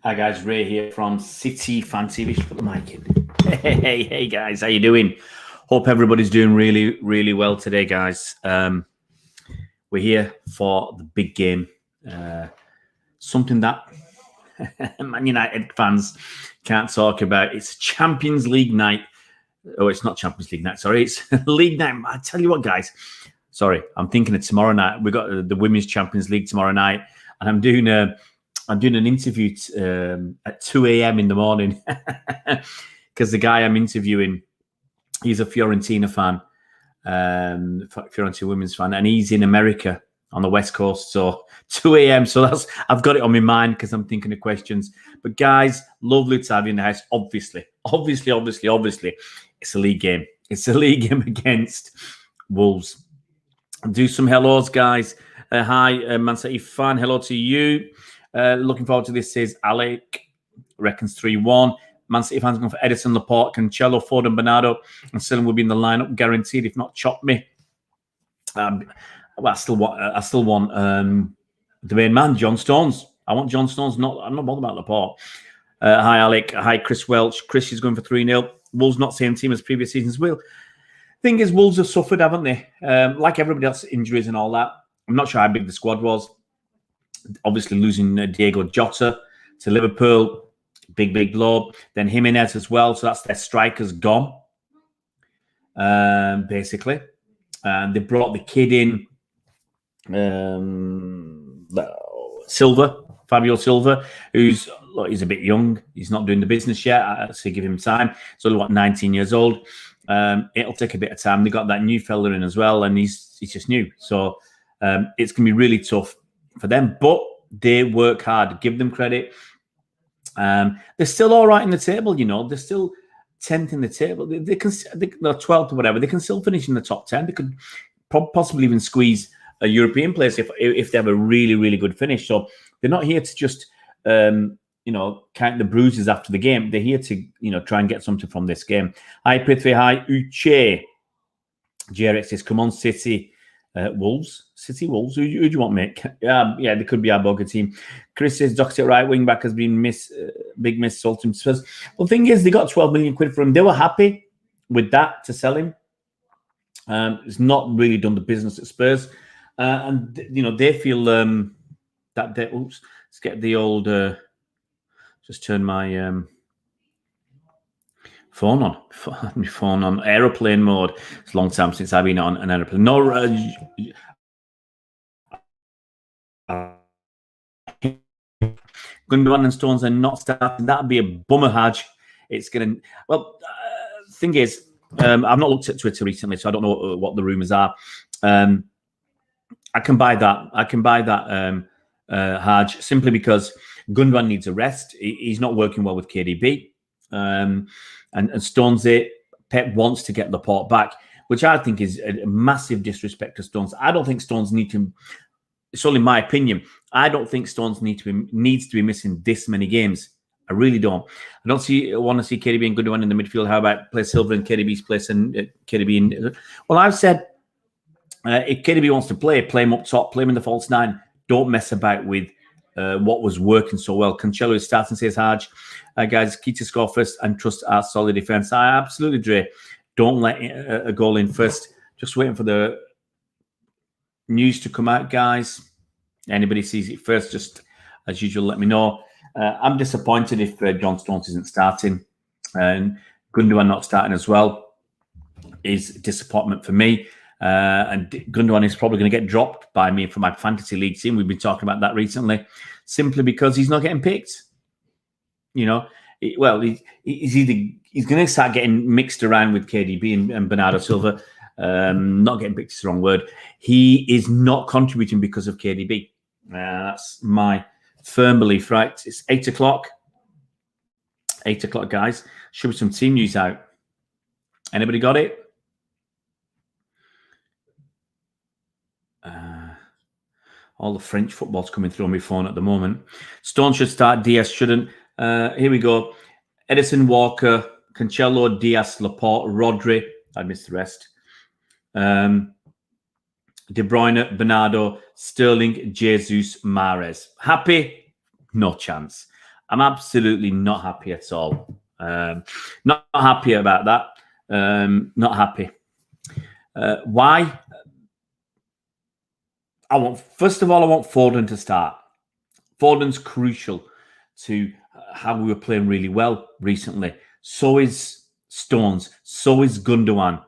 Hi guys, Ray here from City Fan TV. Just put the mic in. Hey guys, how you doing? Hope everybody's doing really well today, guys. We're here for the big game. Something that Man United fans can't talk about. It's Champions League night. Oh, it's not Champions League night. Sorry, it's League night. I tell you what, guys. Sorry, I'm thinking of tomorrow night. We've got the Women's Champions League tomorrow night, and I'm doing an interview at 2 a.m. in the morning because the guy I'm interviewing, he's a Fiorentina fan, Fiorentina women's fan, and he's in America on the West Coast. So 2 a.m. So I've got it on my mind because I'm thinking of questions. But guys, lovely to have you in the house. Obviously, it's a league game. It's a league game against Wolves. Do some hellos, guys. Hi, Man City fan. Hello to you. Looking forward to this, says Alec. Reckons 3-1. Man City fans going for Edison, Laporte, Cancelo, Foden, Bernardo, and Sterling will be in the lineup, guaranteed. If not, chop me. I still want the main man, John Stones. I want John Stones. I'm not bothered about Laporte. Hi, Alec. Hi, Chris Welch. Chris is going for 3-0. Wolves not same team as previous seasons. Will. Thing is, Wolves have suffered, haven't they? Like everybody else, injuries and all that. I'm not sure how big the squad was. Obviously, losing Diego Jota to Liverpool, big blow. Then Jimenez as well. So that's their strikers gone, basically. And they brought the kid in, Fabio Silva, he's a bit young. He's not doing the business yet. So give him time. He's only 19 years old. It'll take a bit of time. They got that new fella in as well, and he's just new. So it's going to be really tough for them, but they work hard. Give them credit. They're still all right in the table, you know. They're still 10th in the table. They're 12th or whatever. They can still finish in the top 10. They could possibly even squeeze a European place if they have a really good finish. So they're not here to just count the bruises after the game. They're here to try and get something from this game. Hi Prithvi. Hi Uche. JRX says, come on City. Wolves. City Wolves. Who do you want, mate? Yeah, they could be our bogey team. Chris says Doxy at right wing back has been big miss. Sold him to Spurs. Well, the thing is, they got 12 million quid for him. They were happy with that to sell him. It's not really done the business at Spurs, and they feel that they. Oops, let's get the old. Just turn my phone on. My phone on aeroplane mode. It's a long time since I've been on an aeroplane. No. Gundogan and Stones are not starting. That'd be a bummer, Haj. It's gonna. Well, thing is, I've not looked at Twitter recently, so I don't know what the rumors are. I can buy that. Haj, simply because Gundogan needs a rest. He's not working well with KDB, and Stones. Pep wants to get Laporte back, which I think is a massive disrespect to Stones. I don't think Stones need to. It's only my opinion. I don't think Stones needs to be missing this many games. I really don't. I don't want to see KDB and Gundogan in the midfield. How about play Silva in KDB's place and KDB in? Well, I've said if KDB wants to play him up top, play him in the false nine. Don't mess about with what was working so well. Cancelo is starting, says Haj. Guys, key to score first and trust our solid defense. I absolutely, Dre. Don't let a goal in first. Just waiting for the news to come out, guys. Anybody sees it first, just as usual, let me know. I'm disappointed if John Stones isn't starting, and Gundogan not starting as well is disappointment for me. And Gundogan is probably going to get dropped by me from my fantasy league team. We've been talking about that recently, simply because he's not getting picked. He's going to start getting mixed around with KDB and Bernardo Silva. Not getting picked is the wrong word. He is not contributing because of KDB. That's my firm belief, right? It's 8 o'clock. 8 o'clock, guys. Should be some team news out. Anybody got it? All the French football's coming through on my phone at the moment. Stone should start. Diaz shouldn't. Here we go. Edison, Walker, Cancelo, Diaz, Laporte, Rodri. I missed the rest. De Bruyne, Bernardo, Sterling, Jesus, Mahrez. Happy? No chance. I'm absolutely not happy at all. Not happy about that. Not happy. Why? First of all, I want Foden to start. Foden's crucial to how we were playing really well recently. So is Stones. So is Gundogan.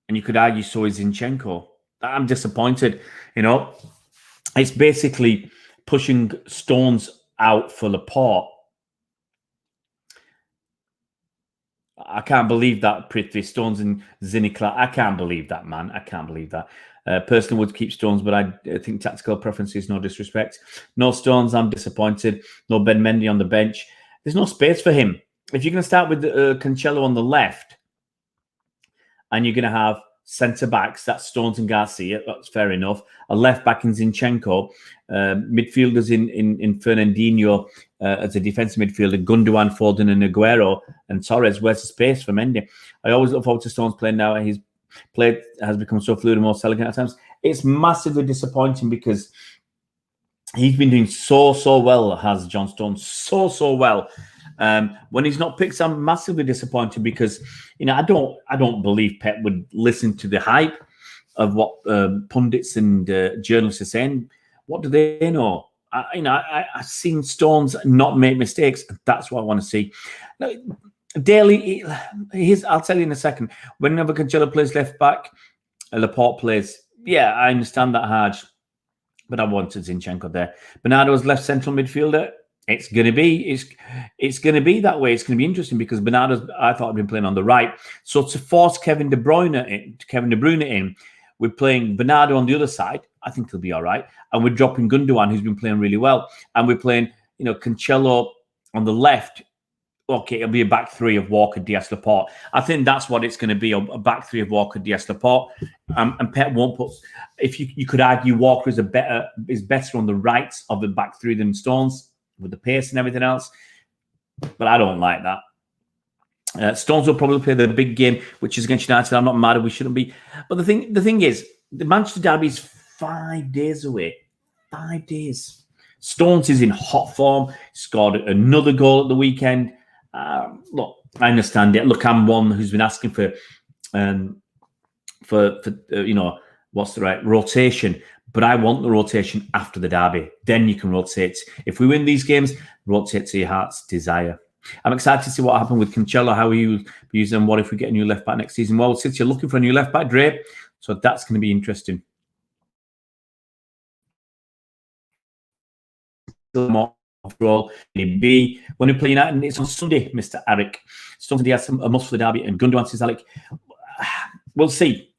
And you could argue so is Zinchenko. I'm disappointed. It's basically pushing Stones out for Laporte. I can't believe that Prithvi, Stones and Zinchenko. I can't believe that, man. I can't believe that. Personally would keep Stones, but I think tactical preferences, no disrespect. No Stones, I'm disappointed. No Ben Mendy on the bench. There's no space for him. If you're going to start with Cancelo on the left and you're going to have centre-backs, that's Stones and Garcia, that's fair enough. A left-back in Zinchenko. Midfielders in Fernandinho as a defensive midfielder, Gundogan, Foden and Aguero and Torres. Where's the space for Mendy? I always look forward to Stones playing now. His play has become so fluid and more elegant at times. It's massively disappointing because he's been doing so well, has John Stones, so well. When he's not picked, I'm massively disappointed because I don't believe Pep would listen to the hype of what pundits and journalists are saying. What do they know? I've seen Stones not make mistakes. That's what I want to see. Now, Daly, I'll tell you in a second. Whenever Cancelo plays left back, Laporte plays. Yeah, I understand that, Haj, but I wanted Zinchenko there. Bernardo's left central midfielder. It's going to be that way. It's going to be interesting because Bernardo's, I thought, had been playing on the right. So to force Kevin De Bruyne in, we're playing Bernardo on the other side. I think he'll be all right. And we're dropping Gundogan, who's been playing really well. And we're playing, Cancelo on the left. Okay, it'll be a back three of Walker, Diaz, Laporte. I think that's what it's going to be, a back three of Walker, Diaz, Laporte. And Pep won't put... If you could argue Walker is better on the right of the back three than Stones, with the pace and everything else. But I don't like that. Stones will probably play the big game, which is against United. I'm not mad if we shouldn't be. But the thing is, the Manchester derby is 5 days away. 5 days. Stones is in hot form. Scored another goal at the weekend. Look, I understand it. Look, I'm one who's been asking for what's the right rotation. But I want the rotation after the derby. Then you can rotate. If we win these games, rotate to your heart's desire. I'm excited to see what happened with Cancelo, how he will use them. What if we get a new left back next season? Well, since you're looking for a new left back, Dre, so that's going to be interesting. Overall, when we play United, it's on Sunday, Mr. Eric. Stones he has a must for the derby, and Gundogan says, Alec, we'll see.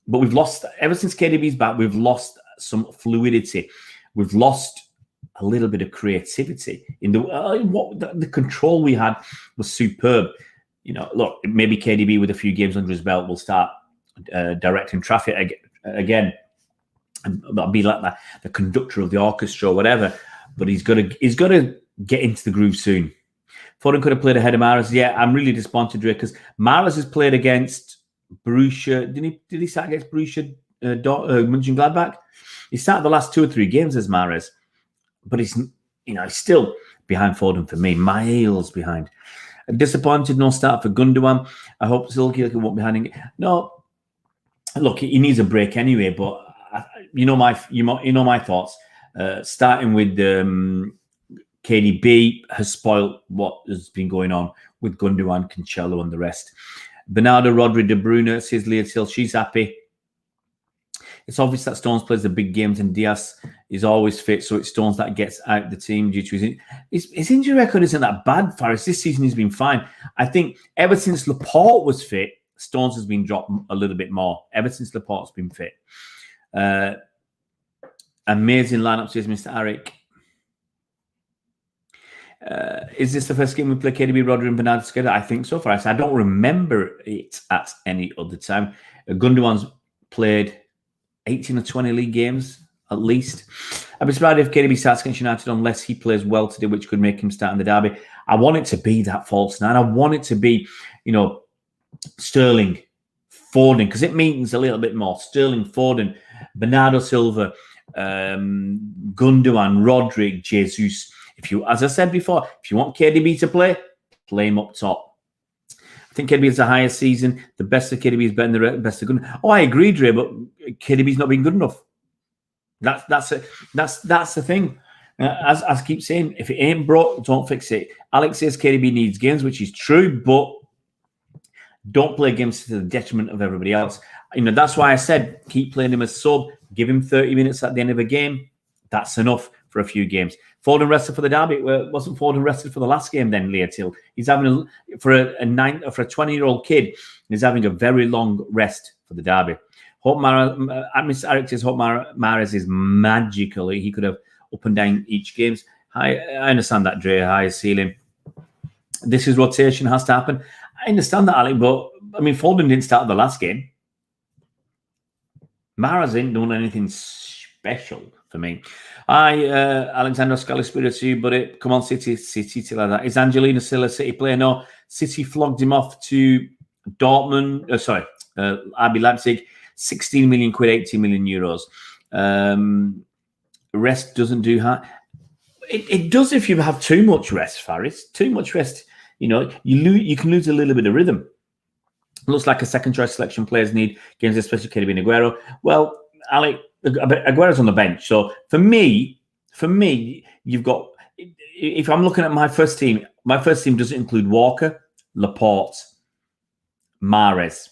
But we've lost, ever since KDB's back, we've lost some fluidity. We've lost a little bit of creativity. In the control we had was superb. Look, maybe KDB with a few games under his belt will start directing traffic again. And that'll be like the conductor of the orchestra or whatever. But he's got to get into the groove soon. Foden could have played ahead of Mahrez. Yeah, I'm really disappointed, Drake, because Mahrez has played against Borussia. Did he start against Borussia Mönchengladbach? He started the last 2 or 3 games as Mahrez, but he's still behind Foden for me, miles behind. Disappointed, no start for Gundogan. I hope Silky won't be behind. No, look, he needs a break anyway. But my thoughts. Starting with KDB has spoiled what has been going on with Gundogan, Cancelo, and the rest. Bernardo, Rodri, De Bruyne, says Leah Till, she's happy. It's obvious that Stones plays the big games and Diaz is always fit, so it's Stones that gets out the team due to his injury record isn't that bad, Faris. This season he's been fine. I think ever since Laporte was fit, Stones has been dropped a little bit more. Ever since Laporte's been fit. Amazing lineup, says Mr. Arik. Is this the first game we play KDB, Rodri, and Bernardo together? I think so, Faris. I don't remember it at any other time. Gundogan's played 18 or 20 league games, at least. I'd be surprised if KDB starts against United unless he plays well today, which could make him start in the derby. I want it to be that false nine. I want it to be, Sterling, Foden, because it means a little bit more. Sterling, Foden, Bernardo Silva, Gundogan, Rodri, Jesus. If you, as I said before, if you want KDB to play him up top. I think KDB has the highest season. The best of KDB is better than the best of good. Oh, I agree, Dre, but KDB's not been good enough. That's the thing. As I keep saying, if it ain't broke, don't fix it. Alex says KDB needs games, which is true, but don't play games to the detriment of everybody else. That's why I said keep playing him as sub. Give him 30 minutes at the end of a game. That's enough for a few games. Foden rested for the derby. Wasn't Foden rested for the last game then, Leah Till? He's having for a 20-year-old kid, he's having a very long rest for the derby. Mr. Eric says Hope Mahrez is magical. He could have up and down each games. I understand that, Dre, high ceiling. This is rotation has to happen. I understand that, Alec, but Foden didn't start the last game. Mahrez ain't doing anything special for me. Alexander Scally Spirit to you, but come on, City till like that. Is Angelina still a City player? No, City flogged him off to Dortmund. RB Leipzig, 16 million quid, 80 million euros. Rest doesn't do harm. It does if you have too much rest, Faris. Too much rest, you can lose a little bit of rhythm. Looks like a second choice selection players need games, especially KDB and Aguero. Well, Alec, Aguero's on the bench. So for me, you've got, if I'm looking at my first team doesn't include Walker, Laporte, Mahrez,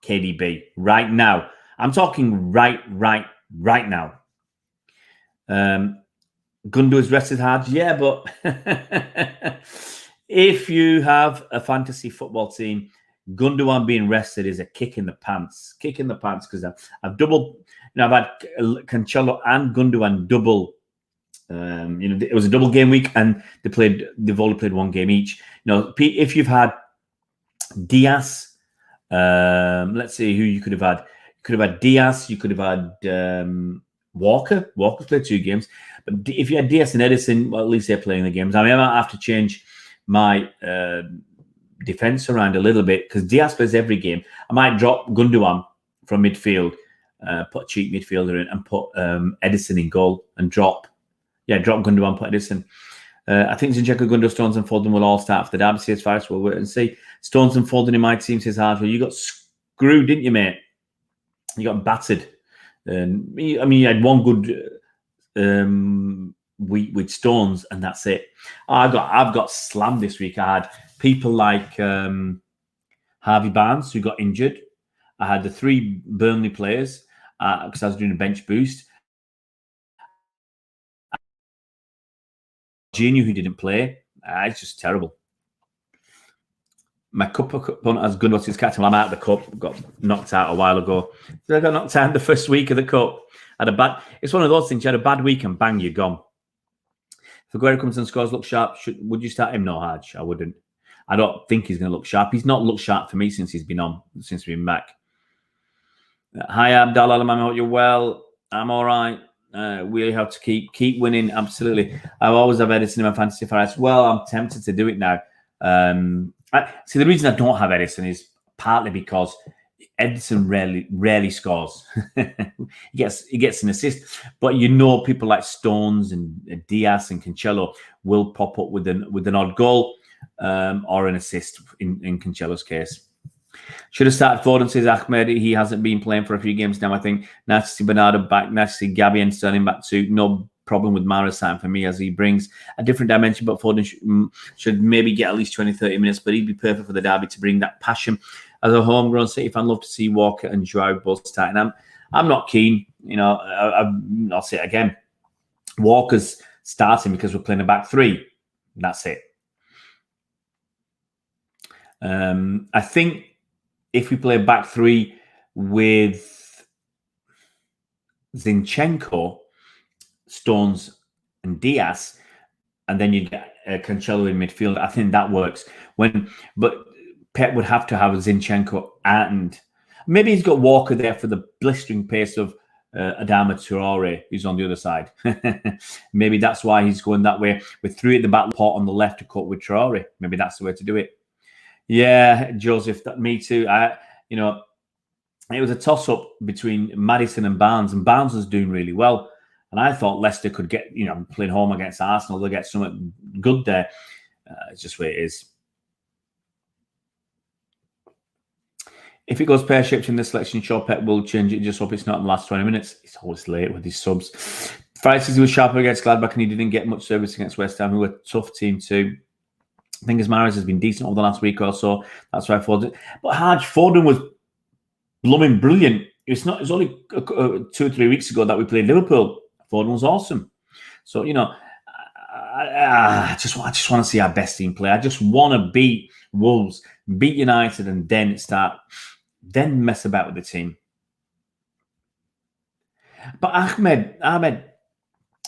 KDB. Right now. I'm talking right now. Gundu is rested hard. Yeah, but if you have a fantasy football team, Gundogan being rested is a kick in the pants. Kick in the pants because I've doubled. I've had Cancelo and Gundogan double. It was a double game week, and they've only played one game each. If you've had Diaz, let's see who you could have had. You could have had Diaz. You could have had Walker. Walker's played 2 games, but if you had Diaz and Edison, well, at least they're playing the games. I might have to change my defense around a little bit because Diaz plays every game. I might drop Gundogan from midfield, put a cheap midfielder in, and put Edison in goal and drop Gundogan, put Edison. I think Zinchenko, Gundogan, Stones, and Foden will all start for the derby. Says Faris. We'll wait and see. Stones and Foden in my team, says Hardwell. You got screwed, didn't you, mate? You got battered. You had one good week with Stones, and that's it. I've got slammed this week. I had people like Harvey Barnes who got injured. I had the 3 Burnley players because I was doing a bench boost. Genius who didn't play. It's just terrible. My cup opponent has good his captain. Well, I'm out of the cup. Got knocked out a while ago. I got knocked out the first week of the cup. It's one of those things. You had a bad week and bang, you're gone. If Aguero comes and scores, look sharp. Would you start him? No, Haj. I wouldn't. I don't think he's going to look sharp. He's not looked sharp for me since he's been back. Hi, Abdallah. I hope you're well. I'm all right. We have to keep winning. Absolutely. I always have Edison in my fantasy fights. Well, I'm tempted to do it now. See, the reason I don't have Edison is partly because Edison rarely scores. he gets an assist, but people like Stones and Diaz and Cancelo will pop up with an odd goal or an assist in Cancelo's case. Should have started Foden, says Ahmed. He hasn't been playing for a few games now, I think. Nice to see Bernardo back. Nice to see Gabby and Sterling back too. No problem with Mahrez starting for me as he brings a different dimension, but Foden should maybe get at least 20-30 minutes, but he'd be perfect for the derby to bring that passion. As a homegrown City fan, love to see Walker and Joao both starting. I'm not keen. I'll say it again. Walker's starting because we're playing a back 3. That's it. I think if we play a back 3 with Zinchenko, Stones and Diaz, and then you get Cancelo in midfield, I think that works. But Pep would have to have Zinchenko, and maybe he's got Walker there for the blistering pace of Adama Traore, who's on the other side. Maybe that's why he's going that way with 3 at the back, pot on the left to cut with Traore. Maybe that's the way to do it. Yeah, Joseph, me too. It was a toss-up between Maddison and Barnes was doing really well. And I thought Leicester could get, playing home against Arsenal, they'll get something good there. It's just where it is. If it goes pear-shaped in the selection, sure, Pep will change it. Just hope it's not in the last 20 minutes. He's always late with his subs. Friday he was sharper against Gladbach and he didn't get much service against West Ham, who were a tough team too. I think as Mahrez has been decent over the last week or so. That's why I thought it. But Foden was blooming brilliant. It's only 2 or 3 weeks ago that we played Liverpool. Foden was awesome. So, I just want to see our best team play. I just want to beat Wolves, beat United, and then mess about with the team. But Ahmed,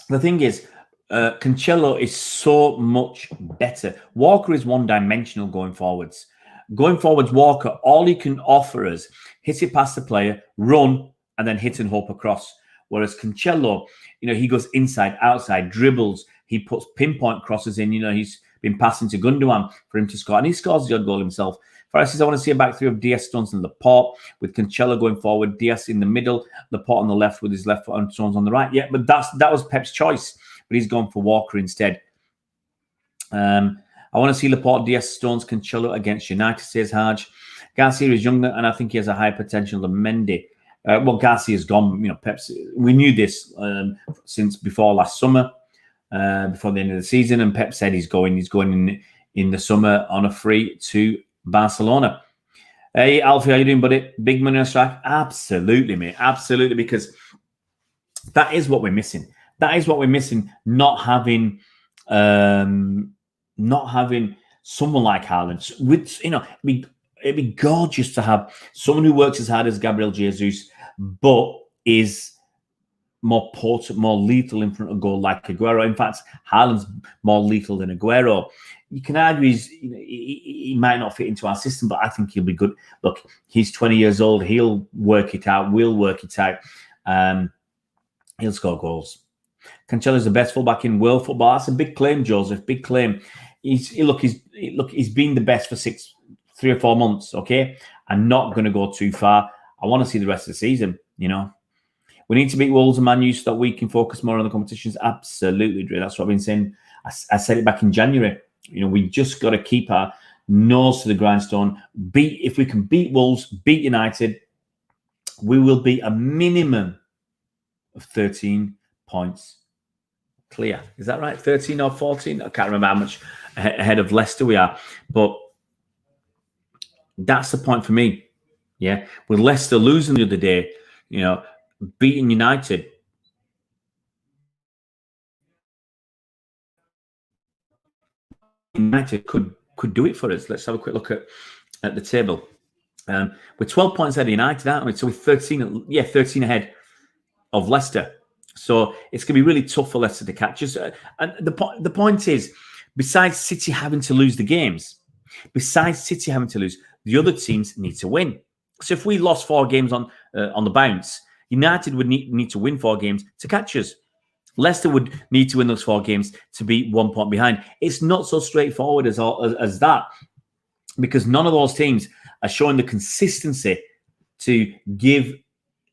the thing is, Cancelo is so much better. Walker is one-dimensional going forwards. Going forwards, Walker, all he can offer us, hit it past the player, run, and then hit and hope across. Whereas Cancelo, he goes inside, outside, dribbles. He puts pinpoint crosses in. He's been passing to Gundogan for him to score, and he scores the odd goal himself. For us, I want to see a back three of Diaz, Stones, and Laporte, with Cancelo going forward, Diaz in the middle, Laporte on the left with his left foot and Stones on the right. Yeah, but that was Pep's choice, but he's gone for Walker instead. I want to see Laporte, Diaz, Stones, Cancelo against United, says Haj. Garcia is younger, and I think he has a higher potential than Mendy. Garcia's gone. Pep's. We knew this since before last summer, before the end of the season, and Pep said he's going in the summer on a free to Barcelona. Hey, Alfie, how you doing, buddy? Big money on strike? Absolutely, mate. Absolutely, because that is what we're missing. That is what we're missing. Not having someone like Haaland. With it'd be gorgeous to have someone who works as hard as Gabriel Jesus, but is more potent, more lethal in front of goal like Aguero. In fact, Haaland's more lethal than Aguero. You can argue he might not fit into our system, but I think he'll be good. Look, he's 20 years old. He'll work it out. We'll work it out. He'll score goals. Cancelo's the best fullback in world football. That's a big claim, Joseph. Big claim. He's been the best for 3 or 4 months. Okay, I'm not going to go too far. I want to see the rest of the season. We need to beat Wolves and Man U so that we can focus more on the competitions. Absolutely, Drew. That's what I've been saying. I said it back in January. We just got to keep our nose to the grindstone. If we can beat Wolves, beat United, we will be a minimum of 13 points clear. Is that right? 13 or 14? I can't remember how much ahead of Leicester we are. But that's the point for me. Yeah. With Leicester losing the other day, beating United. United could do it for us. Let's have a quick look at the table. We're 12 points ahead of United, aren't we? So we're 13 ahead of Leicester. So it's going to be really tough for Leicester to catch us. And the point is, besides City having to lose the games, the other teams need to win. So if we lost 4 games on the bounce, United would need to win 4 games to catch us. Leicester would need to win those 4 games to be 1 point behind. It's not so straightforward as that, because none of those teams are showing the consistency to give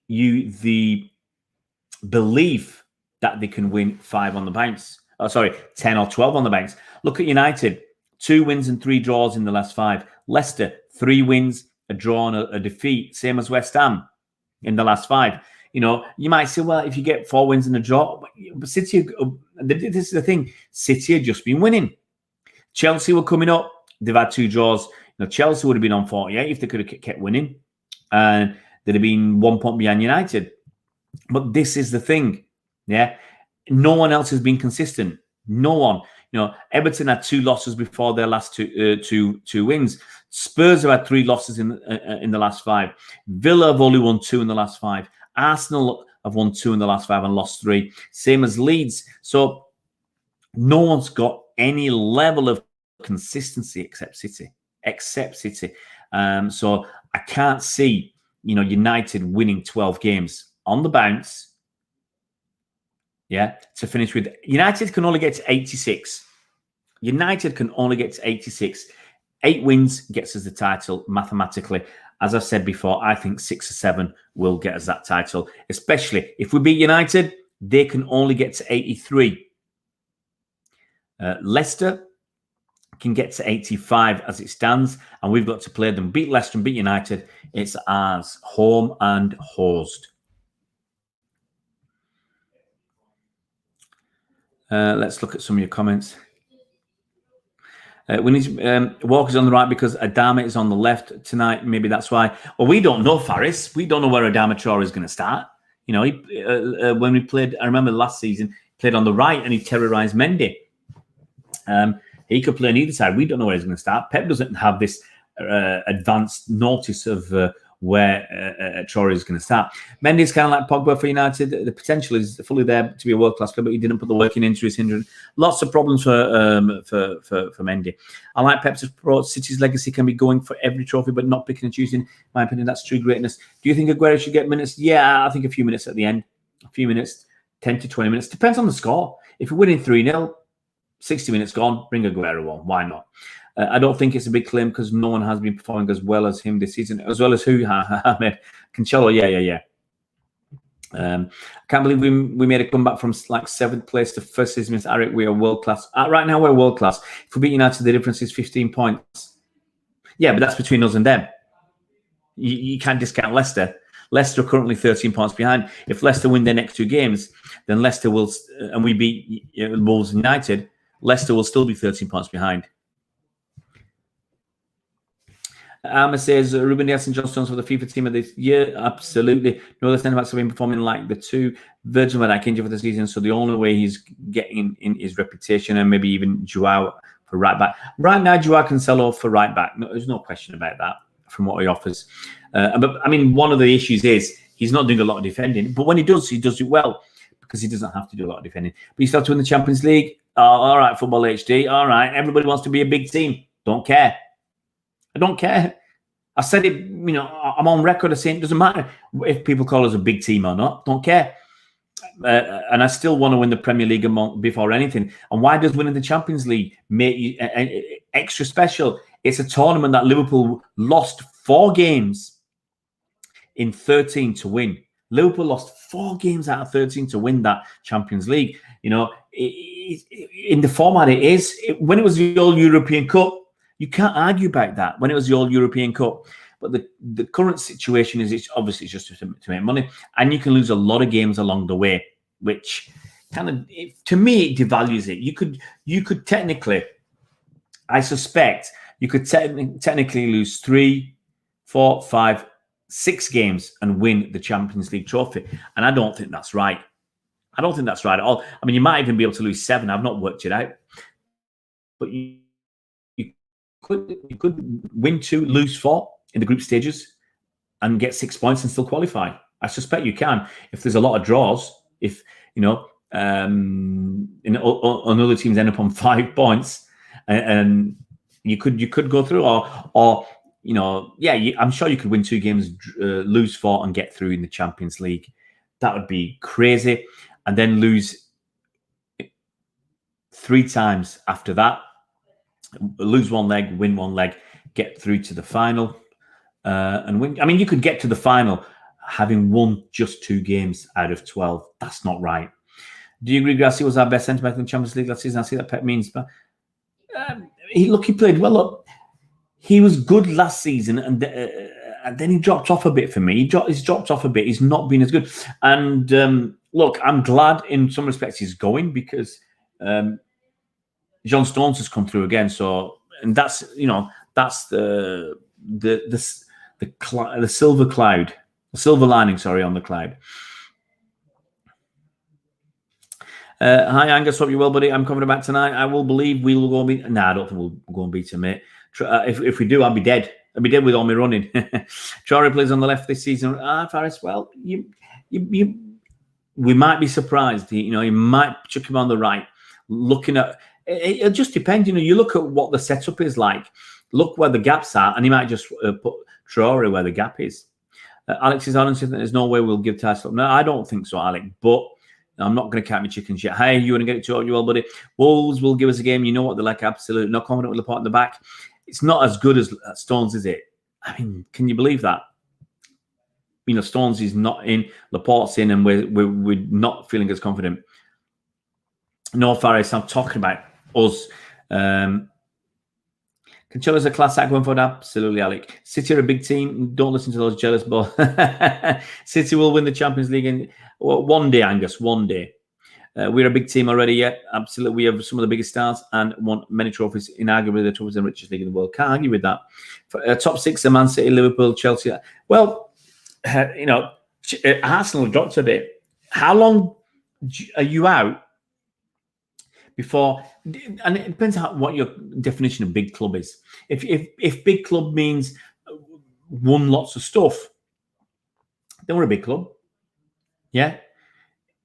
you the belief that they can win 5 on the bounce. 10 or 12 on the bounce. Look at United, 2 wins and 3 draws in the last 5. Leicester, 3 wins, a draw and a defeat, same as West Ham in the last 5. You might say, well, if you get 4 wins and a draw, but City, this is the thing, City had just been winning. Chelsea were coming up. They've had 2 draws. Chelsea would have been on 48 if they could have kept winning. And they'd have been 1 point behind United. But this is the thing. Yeah. No one else has been consistent. No one. Everton had 2 losses before their last two wins. Spurs have had 3 losses in the last 5. Villa have only won 2 in the last 5. Arsenal have won 2 in the last 5 and lost 3. Same as Leeds. So no one's got any level of consistency except City. So I can't see, United winning 12 games on the bounce. Yeah, to finish with. United can only get to 86. 8 wins gets us the title mathematically. As I've said before, I think 6 or 7 will get us that title, especially if we beat United they can only get to 83. Leicester can get to 85 as it stands, and we've got to play them. Beat Leicester and beat United. It's ours, home and hosed. Let's look at some of your comments. We need Walker's on the right because Adama is on the left tonight. Maybe that's why. Well, we don't know, Faris. We don't know where Adama Traore is going to start. You know, when we played, I remember last season, played on the right and he terrorised Mendy. He could play on either side. We don't know where he's going to start. Pep doesn't have this advanced notice of where Traore is going to start. Mendy's kind of like Pogba for United. The potential is fully there to be a world-class player, but he didn't put the work in, injuries, hindrance. Lots of problems for Mendy. I like Pep's approach. City's legacy can be going for every trophy, but not picking and choosing. In my opinion, that's true greatness. Do you think Aguero should get minutes? Yeah, I think a few minutes at the end. A few minutes, 10 to 20 minutes. Depends on the score. If we're winning 3-0, 60 minutes gone, bring Aguero on. Why not? I don't think it's a big claim because no one has been performing as well as him this season, as well as who? Ahmed Cancelo. Yeah. I can't believe we made a comeback from like 7th place to first season. Eric, we are world class. Right now, we're world class. If we beat United, the difference is 15 points. Yeah, but that's between us and them. You can't discount Leicester. Leicester are currently 13 points behind. If Leicester win their next 2 games, then Leicester will, and we beat Wolves United, Leicester will still be 13 points behind. Alma says Ruben Dias and John Stones for the FIFA team of this year. Absolutely. No other centre backs have been performing like the 2. Virgil van Dijk injured for the season, so the only way he's getting in his reputation, and maybe even Joao for right back. Right now, Joao Cancelo for right back. No, there's no question about that from what he offers. But I mean, one of the issues is he's not doing a lot of defending. But when he does it well because he doesn't have to do a lot of defending. But you start to win the Champions League. Oh, all right, Football HD. All right, everybody wants to be a big team. Don't care. I don't care. I said it, you know, I'm on record as saying it doesn't matter if people call us a big team or not. Don't care. And I still want to win the Premier League before anything. And why does winning the Champions League make you extra special? It's a tournament that Liverpool lost 4 games in 13 to win. Liverpool lost 4 games out of 13 to win that Champions League. You know, in the format it is, when it was the All-European Cup, you can't argue about that when it was the All-European Cup. But the current situation is it's obviously just to make money. And you can lose a lot of games along the way, which kind of, to me, it devalues it. You could technically, I suspect, you could technically lose 3, 4, 5, 6 games and win the Champions League trophy. And I don't think that's right. I don't think that's right at all. I mean, you might even be able to lose 7. I've not worked it out. But you could win 2, lose 4 in the group stages and get 6 points and still qualify. I suspect you can. If there's a lot of draws, if, you know, other teams end up on 5 points and you could go through or you know, yeah, I'm sure you could win 2 games, lose 4 and get through in the Champions League. That would be crazy. And then lose 3 times after that. Lose 1 leg, win 1 leg, get through to the final and win. I mean, you could get to the final having won just 2 games out of 12. That's not right. Do you agree Garcia was our best centre-back in the Champions League last season? I see that Pep means. But he played well. Look, he was good last season and then he dropped off a bit for me. He's dropped off a bit. He's not been as good. And look, I'm glad in some respects he's going because John Stones has come through again, so and that's, you know, that's the silver cloud, the silver lining, sorry, on the cloud. Hi Angus, hope you're well, buddy. I'm coming back tonight. I will believe we will go and beat. Nah, I don't think we'll go and beat him, mate. If we do, I'll be dead. I'll be dead with all my running. Traore plays on the left this season. Faris, well, we might be surprised. You know, you might chuck him on the right. Looking at it just depends. You know, you look at what the setup is like. Look where the gaps are, and he might just put Traore where the gap is. Alex is honest that there's no way we'll give title. No, I don't think so, Alec. But I'm not going to count my chickens yet. Hey, you want to get it to you well, buddy? Wolves will give us a game. You know what they're like. Absolutely. Not confident with Laporte in the back. It's not as good as Stones, is it? I mean, can you believe that? Stones is not in, Laporte's in, and we're not feeling as confident. No, Faris, I'm talking about us. Cancelo's a class act going forward. Absolutely, Alec. City are a big team. Don't listen to those jealous boys. City will win the Champions League one day, Angus. One day. We're a big team already. Yeah, absolutely. We have some of the biggest stars and won many trophies. Inarguably, the trophies and richest league in the world. Can't argue with that. Top six are Man City, Liverpool, Chelsea. Well, Arsenal dropped a bit. How long are you out before? And it depends on what your definition of big club is. If big club means won lots of stuff, then we're a big club. Yeah.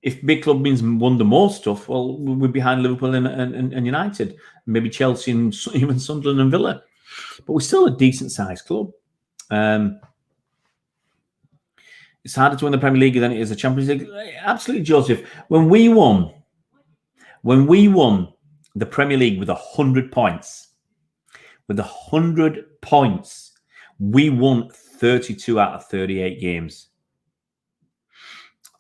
If big club means won the most stuff, well, we're behind Liverpool and United, maybe Chelsea and even Sunderland and Villa. But we're still a decent-sized club. It's harder to win the Premier League than it is the Champions League. Absolutely, Joseph. When we won the Premier League with 100 points, we won 32 out of 38 games.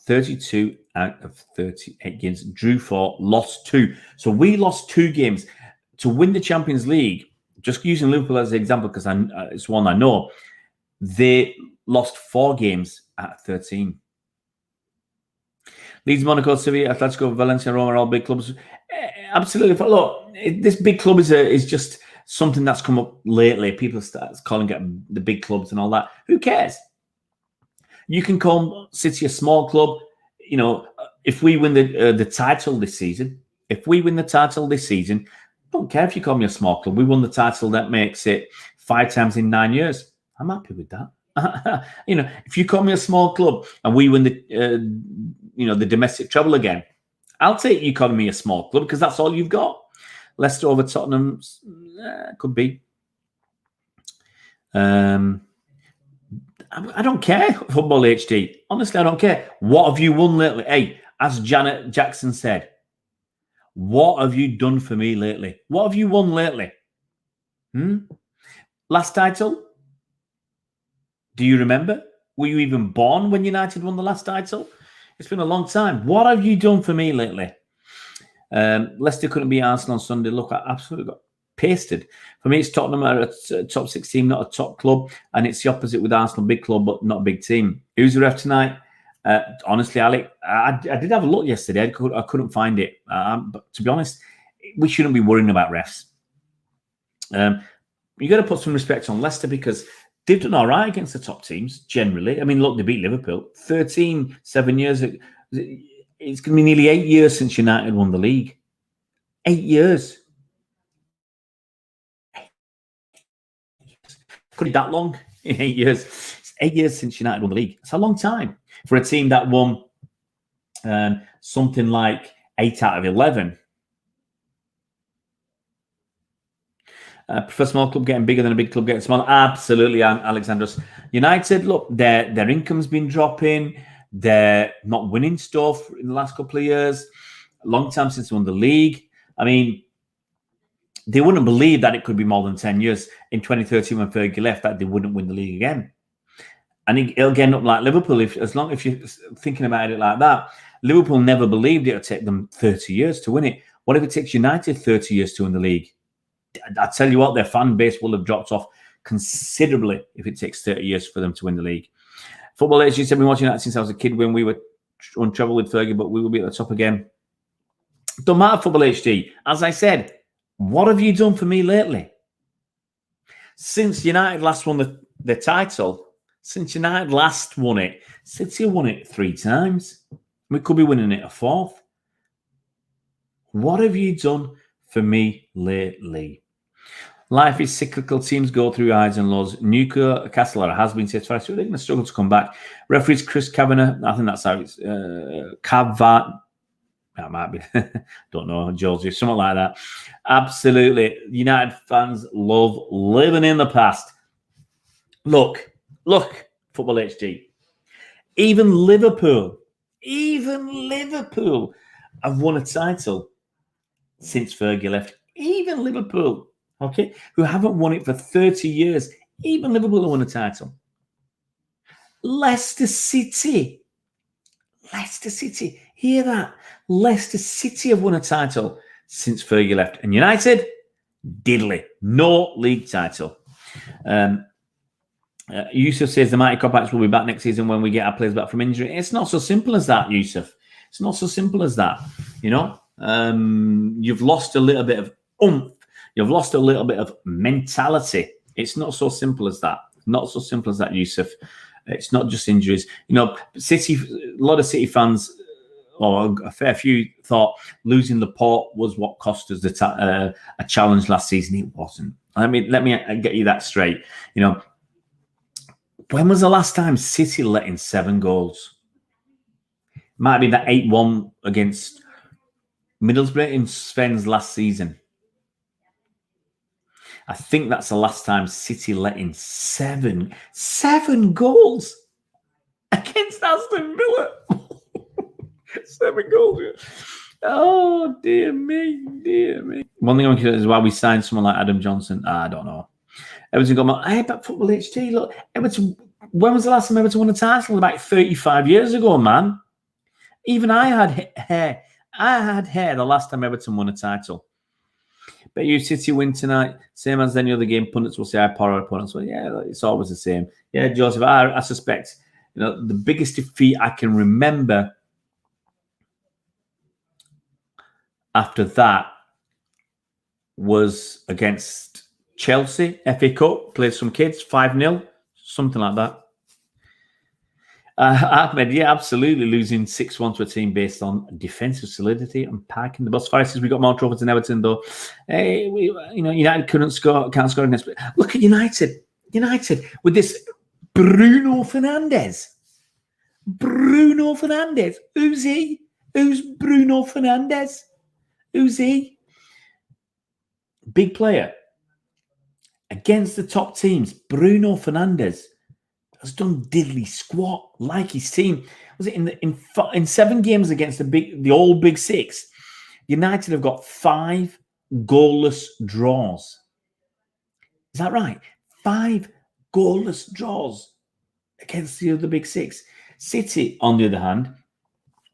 32 out of 38 games. Drew 4, lost 2. So we lost 2 games. To win the Champions League, just using Liverpool as an example, because it's one I know, they lost 4 games out of 13. Leeds, Monaco, Sevilla, Atletico, Valencia, Roma are all big clubs. Absolutely. But look, this big club is just something that's come up lately. People start calling it the big clubs and all that. Who cares? You can call City a small club. If we win the title this season, don't care if you call me a small club. We won the title. That makes it 5 times in 9 years. I'm happy with that. If you call me a small club and we win the domestic treble again, I'll take you calling me a small club because that's all you've got. Leicester over Tottenham could be. I don't care, Football HD. Honestly, I don't care. What have you won lately? Hey, as Janet Jackson said, what have you done for me lately? What have you won lately? Last title? Do you remember? Were you even born when United won the last title? It's been a long time. What have you done for me lately? Leicester couldn't beat Arsenal on Sunday. Look, I absolutely got pasted. For me, it's Tottenham are a top 6 team, not a top club. And it's the opposite with Arsenal, big club, but not a big team. Who's the ref tonight? Honestly, Alec, I did have a look yesterday. I couldn't find it. But to be honest, we shouldn't be worrying about refs. You got to put some respect on Leicester because they've done all right against the top teams, generally. I mean, look, they beat Liverpool. 7 years. It's going to be nearly 8 years since United won the league. 8 years. Could it be that long in 8 years? It's 8 years since United won the league. It's a long time for a team that won something like 8 out of 11. Prefer small club getting bigger than a big club getting smaller? Absolutely, Alexandros. United, look, their income's been dropping. They're not winning stuff in the last couple of years. A long time since they won the league. I mean, they wouldn't believe that it could be more than 10 years in 2013 when Fergie left that they wouldn't win the league again. And it'll end up like Liverpool. If you're thinking about it like that, Liverpool never believed it would take them 30 years to win it. What if it takes United 30 years to win the league? I tell you what, their fan base will have dropped off considerably if it takes 30 years for them to win the league. Football HD said, I've been watching that since I was a kid when we were on trouble with Fergie, but we will be at the top again. Don't matter, Football HD. As I said, what have you done for me lately? Since United last won the title, since United last won it, City won it 3 times. We could be winning it a 4th. What have you done for me lately? Life is cyclical. Teams go through highs and lows. Newcastle has been said twice. So they're going to struggle to come back. Referees Chris Kavanagh. I think that's how it's Cavat. That might be. Don't know. Joseph. Something like that. Absolutely. United fans love living in the past. Look. Football HD. Even Liverpool have won a title since Fergie left. Even Liverpool, okay, who haven't won it for 30 years. Even Liverpool have won a title. Leicester City. Leicester City. Hear that? Leicester City have won a title since Fergie left. And United, diddly. No league title. Yusuf says the Mighty Copbacks will be back next season when we get our players back from injury. It's not so simple as that, Yusuf. It's not so simple as that. You know, you've lost a little bit of oomph. You've lost a little bit of mentality. It's not so simple as that. Not so simple as that, Yusuf. It's not just injuries. You know, City. A lot of City fans, or a fair few, thought losing Laporte was what cost us a challenge last season. It wasn't. Let me get you that straight. You know, when was the last time City let in 7 goals? Might be that 8-1 against Middlesbrough in Sven's last season. I think that's the last time City let in 7 goals against Aston Villa. 7 goals. Oh, dear me, dear me. One thing I'm curious is why we signed someone like Adam Johnson. I don't know. Everton got hey, but Football HT, look, Everton, when was the last time Everton won a title? About 35 years ago, man. Even I had hair. I had hair the last time Everton won a title. Bet you City win tonight, same as any other game. Pundits will say I power our opponents. Well, yeah, it's always the same. Yeah, Joseph, I suspect, you know, the biggest defeat I can remember after that was against Chelsea, FA Cup, played some kids, 5-0, something like that. Ahmed, yeah, absolutely, losing 6-1 to a team based on defensive solidity and parking the bus. Fire says we got more trophies than Everton, though. Hey, United can't score against. Look at United with this Bruno Fernandes. Who's he? Who's Bruno Fernandes? Who's he? Big player against the top teams. Bruno Fernandes has done diddly squat like his team. Was it in 7 games against the old Big Six? United have got 5 goalless draws. Is that right? 5 goalless draws against the other Big Six. City, on the other hand,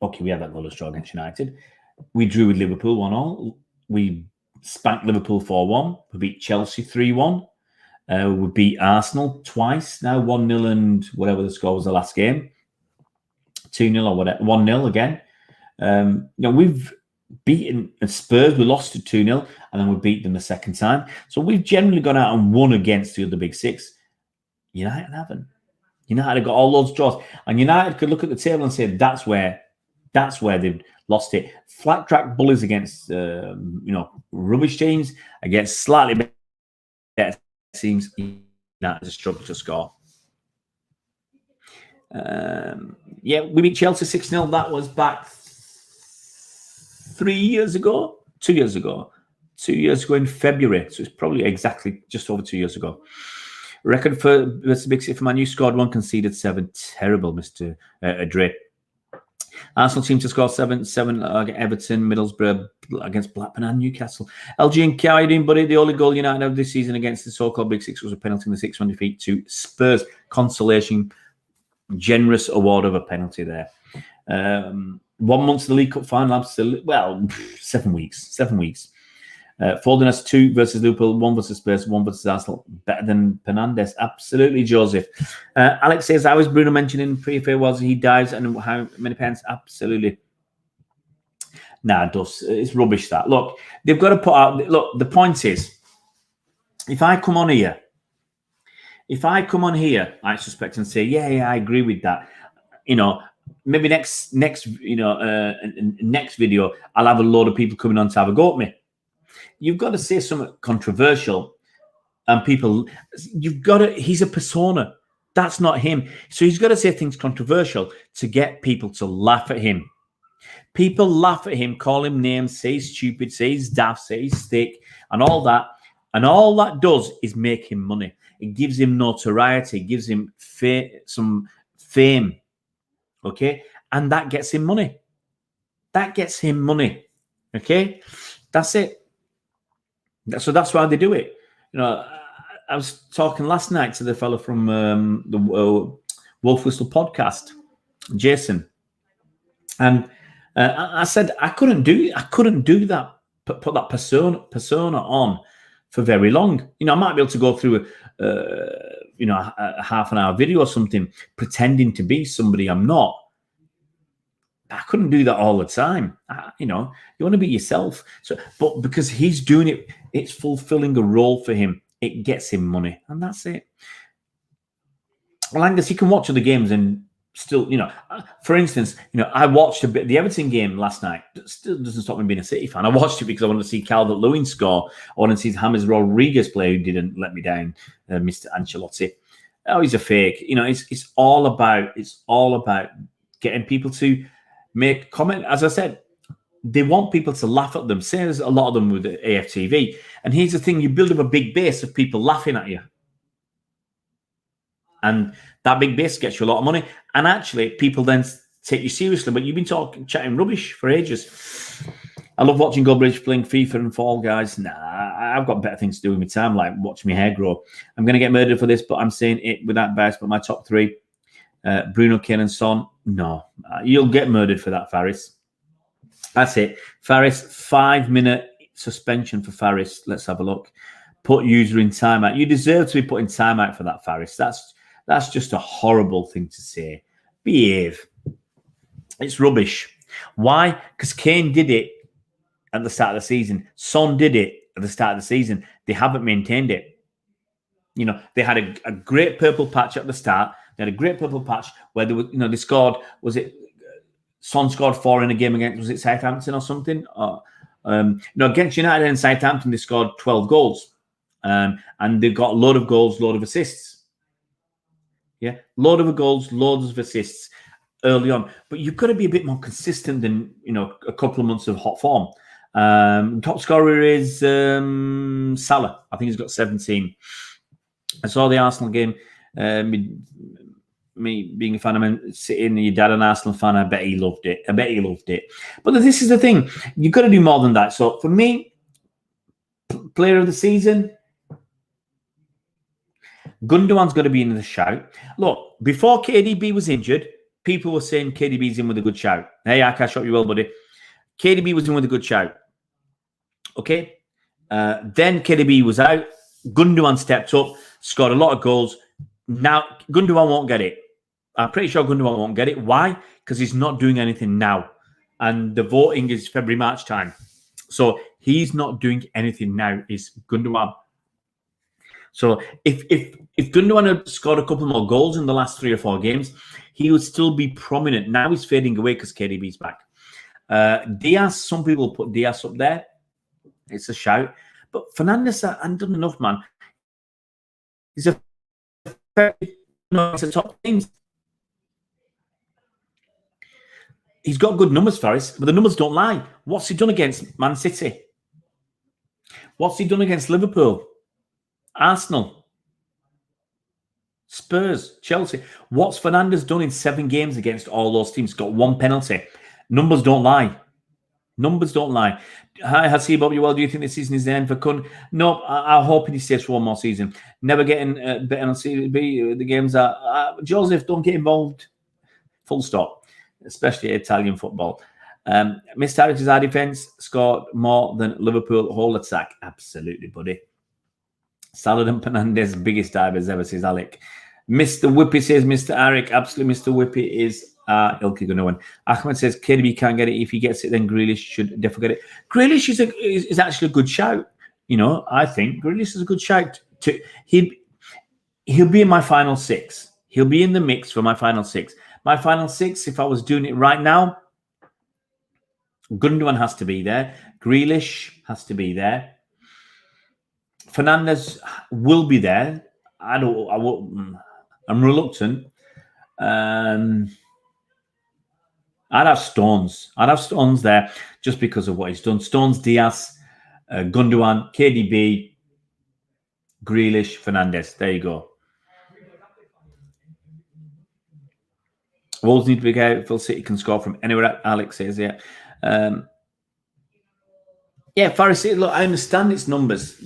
okay, we had that goalless draw against United. We drew with Liverpool 1-1. We spanked Liverpool 4-1. We beat Chelsea 3-1. We beat Arsenal twice now, 1-0 and whatever the score was the last game, 2-0 or whatever, 1-0 again. We've beaten Spurs. We lost to 2-0 and then we beat them the second time. So we've generally gone out and won against the other Big Six. United haven't. United have got all those draws, and United could look at the table and say that's where they've lost it. Flat track bullies against rubbish teams, against slightly better teams. That is a struggle to score. We beat Chelsea 6-0. That was back 2 years ago in February. So it's probably exactly just over 2 years ago. Record for Big Six for Man U, scored 1, conceded 7. Terrible, Mr. Adre. Arsenal team to score 7 against Everton, Middlesbrough against Blackburn and Newcastle. LG and Kia, how you doing, buddy? The only goal United have this season against the so-called Big Six was a penalty in the 6-1 defeat to Spurs. Consolation, generous award of a penalty there. 1 month to the League Cup final, absolutely. Well, 7 weeks. 7 weeks. Folding us 2 versus Liverpool, 1 versus Spurs, 1 versus Arsenal. Better than Fernandes. Absolutely, Joseph. Alex says, how is Bruno mentioning pre-farewells? He dives and how many pence? Absolutely. Nah, it's rubbish that. Look, they've got to put out... Look, the point is, if I come on here, I suspect and say, yeah, I agree with that. Maybe next video, I'll have a load of people coming on to have a go at me. You've got to say something controversial, and he's a persona. That's not him. So he's got to say things controversial to get people to laugh at him. People laugh at him, call him names, say he's stupid, say he's daft, say he's thick, and all that. And all that does is make him money. It gives him notoriety, it gives him some fame. Okay? And that gets him money. Okay? That's it. So that's why they do it. I was talking last night to the fellow from the World Wolf Whistle podcast, Jason, and I said I couldn't do that. Put that persona on for very long. I might be able to go through a half an hour video or something, pretending to be somebody I'm not. I couldn't do that all the time. You want to be yourself. But because he's doing it, it's fulfilling a role for him. It gets him money, and that's it. Well, Angus, he can watch other games and still, for instance, I watched a bit the Everton game last night. It still doesn't stop me being a City fan. I watched it because I wanted to see Calvert-Lewin score. I wanted to see James Rodriguez play, who didn't let me down, Mr. Ancelotti. Oh, he's a fake. It's all about getting people to make comment. As I said, they want people to laugh at them. Say there's a lot of them with the AFTV. And here's the thing: you build up a big base of people laughing at you. And that big base gets you a lot of money. And actually, people then take you seriously. But you've been chatting rubbish for ages. I love watching Goldbridge playing FIFA and Fall Guys. Nah, I've got better things to do with my time, like watching my hair grow. I'm going to get murdered for this, but I'm saying it without bias. But my top three, Bruno, Kane and Son. No, you'll get murdered for that, Faris. That's it. Faris, 5-minute suspension for Faris. Let's have a look. Put user in timeout. You deserve to be put in timeout for that, Faris. That's just a horrible thing to say. Behave. It's rubbish. Why? Because Kane did it at the start of the season. Son did it at the start of the season. They haven't maintained it. They had a great purple patch at the start. They had a great purple patch where they scored. Was it Son scored 4 in a game against? Was it Southampton or something? Against United and Southampton they scored 12 goals, and they got a load of goals, load of assists. Yeah, load of goals, loads of assists early on. But you've got to be a bit more consistent than a couple of months of hot form. Top scorer is Salah. I think he's got 17. I saw the Arsenal game. Me being a fan of Man City and your dad an Arsenal fan, I bet he loved it. But this is the thing. You've got to do more than that. So for me, player of the season, Gundogan's got to be in the shout. Look, before KDB was injured, people were saying KDB's in with a good shout. Hey, I catch up you well, buddy. KDB was in with a good shout. Okay? Then KDB was out. Gundogan stepped up, scored a lot of goals. Now, Gundogan won't get it. I'm pretty sure Gundogan won't get it. Why? Because he's not doing anything now. And the voting is February, March time. So he's not doing anything now. It's Gundogan. So if Gundogan had scored a couple more goals in the last 3 or 4 games, he would still be prominent. Now he's fading away because KDB's back. Diaz, some people put Diaz up there. It's a shout. But Fernandes hasn't done enough, man. He's a top teams. He's got good numbers, Faris, but the numbers don't lie. What's he done against Man City? What's he done against Liverpool? Arsenal? Spurs? Chelsea? What's Fernandes done in 7 games against all those teams? Got 1 penalty. Numbers don't lie. Numbers don't lie. Hi, Hasib, hope you well. Do you think this season is the end for Kun? No, I'm hoping he stays for 1 more season. Never getting betting on CB. The games are... Joseph, don't get involved. Full stop. Especially Italian football. Mr. Harris is our defence. Scored more than Liverpool whole attack. Absolutely, buddy. Salah and Fernandes, biggest divers ever, says Alec. Mr. Whippy says Mr. Arik. Absolutely, Mr. Whippy is Ilke Gundogan. Ahmed says KDB can't get it. If he gets it, then Grealish should definitely get it. Grealish is actually a good shout. I think Grealish is a good shout. He'll be in my final 6. He'll be in the mix for my final 6. My final 6, if I was doing it right now, Gundogan has to be there. Grealish has to be there. Fernandes will be there. I'm reluctant. I'd have Stones. I'd have Stones there just because of what he's done. Stones, Diaz, Gundogan, KDB, Grealish, Fernandes. There you go. Wolves need to be careful. City can score from anywhere. Alex says, yeah. Pharisee, look, I understand it's numbers,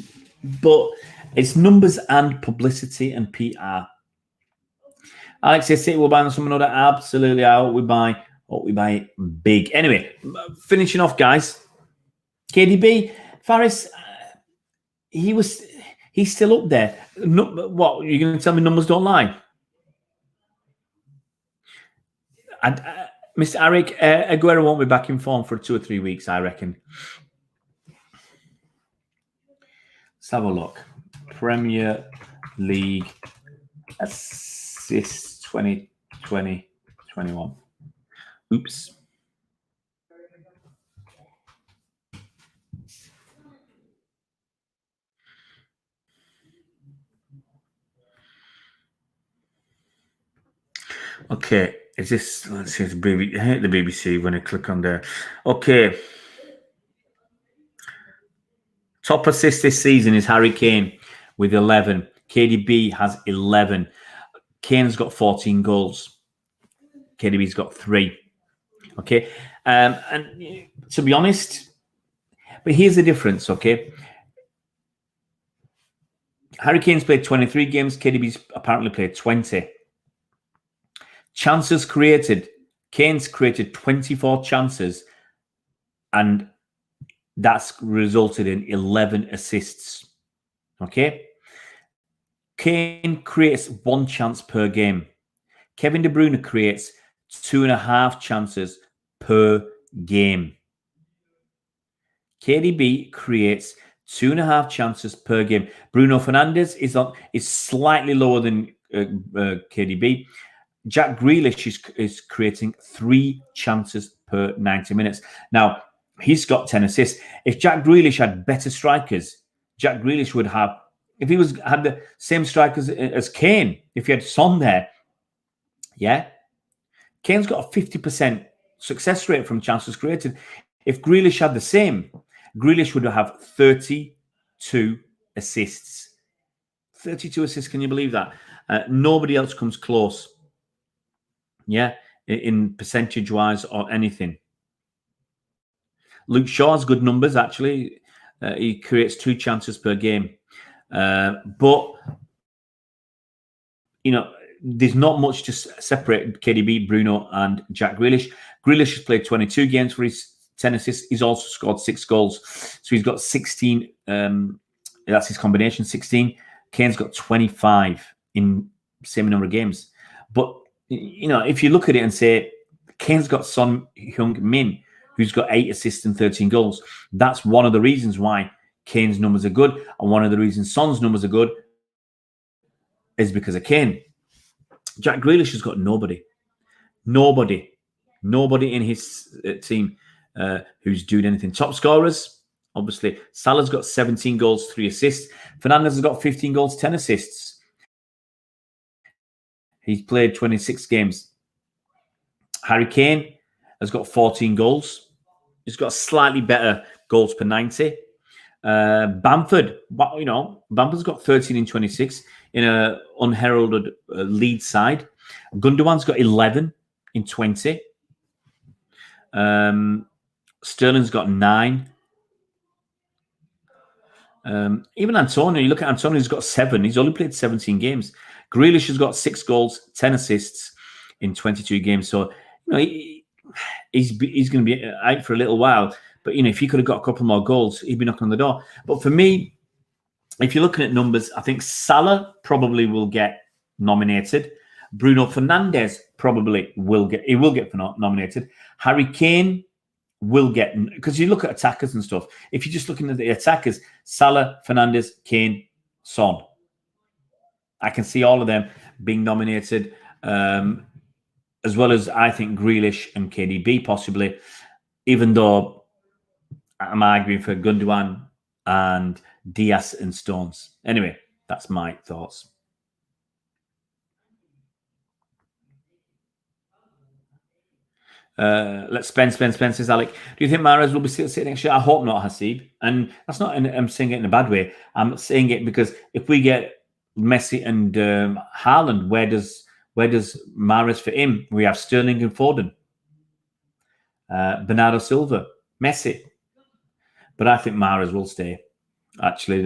but it's numbers and publicity and PR. Alex says City will buy on someone other. Absolutely. I hope we buy big. Anyway, finishing off, guys. KDB, Faris, he's still up there. No, what, you're going to tell me numbers don't lie? Mr. Eric, Aguero won't be back in form for 2 or 3 weeks, I reckon. Let's have a look. Premier League assists 2020-21. Oops. Okay, is this? Let's see. I hate the BBC when I click on there. Okay. Top assist this season is Harry Kane with 11. KDB has 11. Kane's got 14 goals. KDB's got 3. Okay. And to be honest, but here's the difference, okay? Harry Kane's played 23 games. KDB's apparently played 20. Chances created. Kane's created 24 chances, and that's resulted in 11 assists. Okay? Kane creates 1 chance per game. Kevin De Bruyne creates 2.5 chances per game. KDB creates 2.5 chances per game. Bruno Fernandes is slightly lower than KDB. Jack Grealish is creating 3 chances per 90 minutes. Now, he's got 10 assists. If Jack Grealish had better strikers, Jack Grealish would have, if he had the same strikers as Kane, if he had Son there, yeah, Kane's got a 50% success rate from chances created. If Grealish had the same, Grealish would have 32 assists. 32 assists, can you believe that? Nobody else comes close. Yeah, in percentage-wise or anything. Luke Shaw's good numbers, actually. He creates 2 chances per game. But, you know, there's not much to separate KDB, Bruno, and Jack Grealish. Grealish has played 22 games for his 10 assists. He's also scored 6 goals. So he's got 16. That's his combination, 16. Kane's got 25 in same number of games. But, you know, if you look at it and say, Kane's got Son Heung-min, who's got 8 assists and 13 goals. That's one of the reasons why Kane's numbers are good. And one of the reasons Son's numbers are good is because of Kane. Jack Grealish has got nobody. Nobody in his team who's doing anything. Top scorers, obviously, Salah's got 17 goals, 3 assists. Fernandes has got 15 goals, 10 assists. He's played 26 games. Harry Kane has got 14 goals. He's got slightly better goals per 90. Bamford, you know, Bamford's got 13 in 26 in an unheralded lead side. Gundogan's got 11 in 20. Sterling's got 9. Even Antonio, you look at Antonio, he's got 7. He's only played 17 games. Grealish has got 6 goals, 10 assists in 22 games. So, you know, he's going to be out for a little while. But, you know, if he could have got a couple more goals, he'd be knocking on the door. But for me, if you're looking at numbers, I think Salah probably will get nominated. Bruno Fernandes probably will get nominated. Harry Kane will get, because you look at attackers and stuff. If you're just looking at the attackers, Salah, Fernandes, Kane, Son. I can see all of them being nominated, as well as I think Grealish and KDB possibly, even though I'm arguing for Gundogan and Diaz and Stones. Anyway, that's my thoughts. Let's Spence says, Alec, do you think Mahrez will be sitting next year? I hope not, Hasib. And that's not, I'm saying it in a bad way. I'm saying it because if we get Messi and Haaland, where does Mahrez fit in? We have Sterling and Foden, Bernardo Silva, Messi. But I think Mahrez will stay. Actually,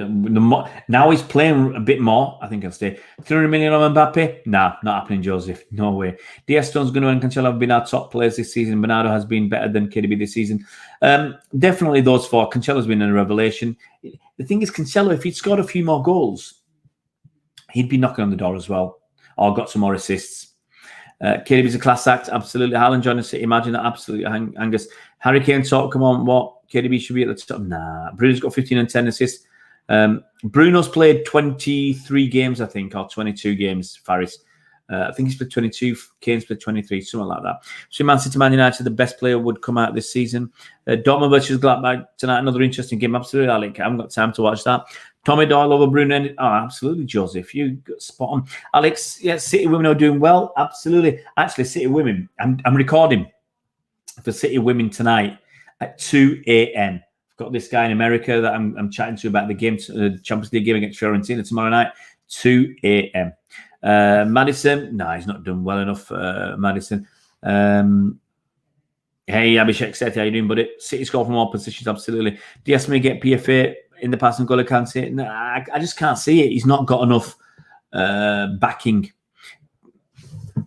now he's playing a bit more. I think I'll stay. 300 million on Mbappe? Nah, not happening, Joseph. No way. Diaz Stone's going to and Cancelo have been our top players this season. Bernardo has been better than KDB this season. Definitely those four. Cancelo's been a revelation. The thing is, Cancelo, if he'd scored a few more goals, he'd be knocking on the door as well, or got some more assists. KDB's a class act, absolutely. Haaland joining City, imagine that, absolutely. Angus. Harry Kane talk, come on, what? KDB should be at the top. Nah, Bruno's got 15 and 10 assists. Bruno's played 23 games, I think, or 22 games, Faris. I think he's played 22, Kane's played 23, something like that. So Man City, Man United, the best player would come out this season. Dortmund versus Gladbach tonight, another interesting game. Absolutely, Alec. I haven't got time to watch that. Tommy Doyle over Bruno. Oh, absolutely, Joseph. You got spot on. Alex, yeah, City women are doing well. Absolutely. Actually, City women, I'm recording for City women tonight at 2 a.m. I've got this guy in America that I'm chatting to about the game, the Champions League game against Fiorentina tomorrow night, 2 a.m. Madison, no, he's not done well enough. Madison. Hey, Abhishek Sethi, how you doing, buddy? City score from all positions, absolutely. Diaz may get PFA in the past and Golo can't see it. No, I just can't see it. He's not got enough backing.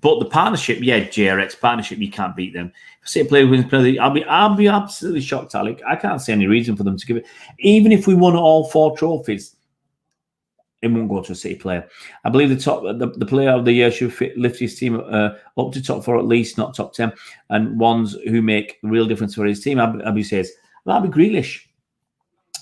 But the partnership, yeah, JRX partnership, you can't beat them. City play wins penalty. I'll be absolutely shocked, Alec. I can't see any reason for them to give it. Even if we won all 4 trophies, it won't go to a City player. I believe the player of the year should lift his team up to top 4 at least, not top 10, and ones who make a real difference for his team. Abby says, that'd be Grealish.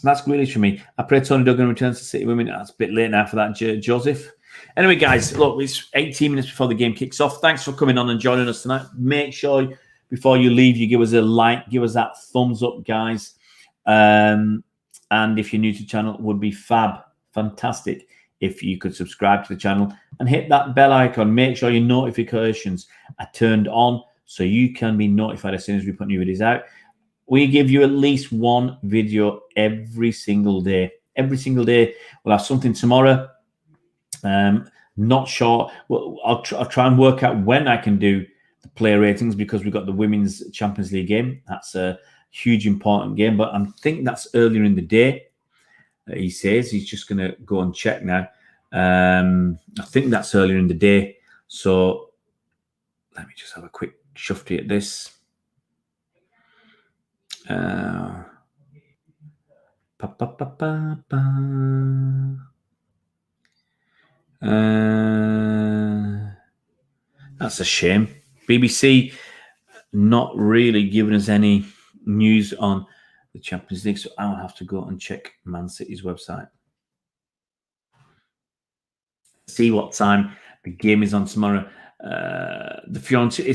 That's Grealish for me. I pray Tony Duggan returns to City women. That's a bit late now for that, Joseph. Anyway, guys, look, it's 18 minutes before the game kicks off. Thanks for coming on and joining us tonight. Make sure before you leave, you give us a like, give us that thumbs up, guys. And if you're new to the channel, it would be fantastic if you could subscribe to the channel and hit that bell icon. Make sure your notifications are turned on so you can be notified as soon as we put new videos out. We give you at least one video every single day. Every single day. We'll have something tomorrow. Not sure. Well, I'll try and work out when I can do the player ratings because we've got the Women's Champions League game. That's a huge, important game. But I think that's earlier in the day. He says he's just going to go and check now. I think that's earlier in the day. So let me just have a quick shufty at this. That's a shame. BBC not really giving us any news on the Champions League, so I'll have to go and check Man City's website. See what time the game is on tomorrow. The Fiorentina,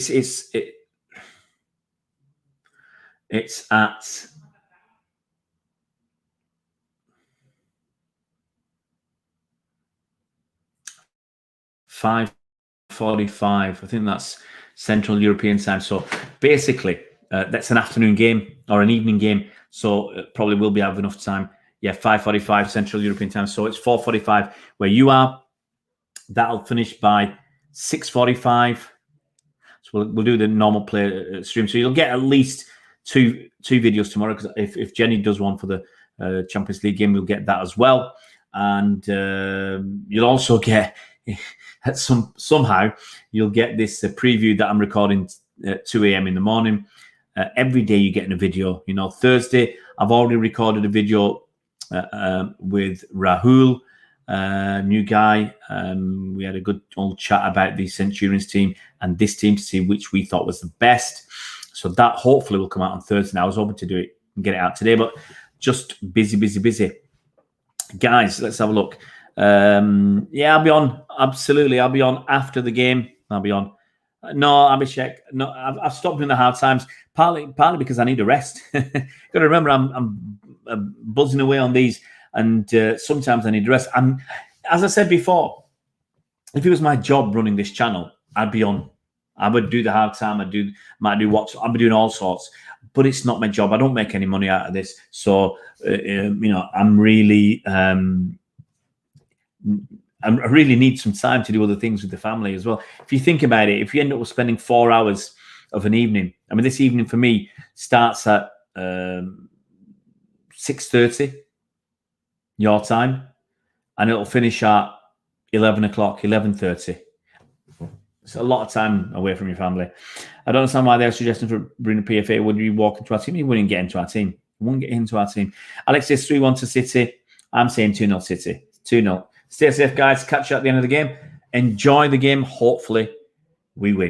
it's at 5:45. I think that's Central European time. So basically, that's an afternoon game or an evening game. So it probably will be have enough time. Yeah, 5:45 Central European time. So it's 4:45 where you are. That'll finish by 6:45. So we'll do the normal play stream. So you'll get at least two videos tomorrow because if Jenny does one for the Champions League game, we'll get that as well. And you'll also get somehow you'll get this preview that I'm recording at 2 a.m. in the morning. Every day you're getting a video. You know, Thursday I've already recorded a video with Rahul, new guy. We had a good old chat about the Centurions team and this team to see which we thought was the best. So that hopefully will come out on Thursday. Now I was hoping to do it and get it out today, but just busy. Guys, let's have a look. Yeah, I'll be on. Absolutely, I'll be on after the game. I'll be on. No, Abhishek. No, I've stopped doing the hard times. Partly because I need a rest. Got to remember, I'm buzzing away on these, and sometimes I need a rest. As I said before, if it was my job running this channel, I'd be on. I would do the hard time. Might do what. I'd be doing all sorts. But it's not my job. I don't make any money out of this. So I'm really. I really need some time to do other things with the family as well. If you think about it, if you end up spending 4 hours of an evening, I mean, this evening for me starts at 6:30. your time, and it'll finish at 11 o'clock, 11:30. It's a lot of time away from your family. I don't understand why they're suggesting for bringing PFA. Would you walk into our team? He wouldn't get into our team. He wouldn't get into our team. Alex says 3-1 to City. I'm saying 2-0 City. 2-0. Stay safe, guys. Catch you at the end of the game. Enjoy the game. Hopefully, we win.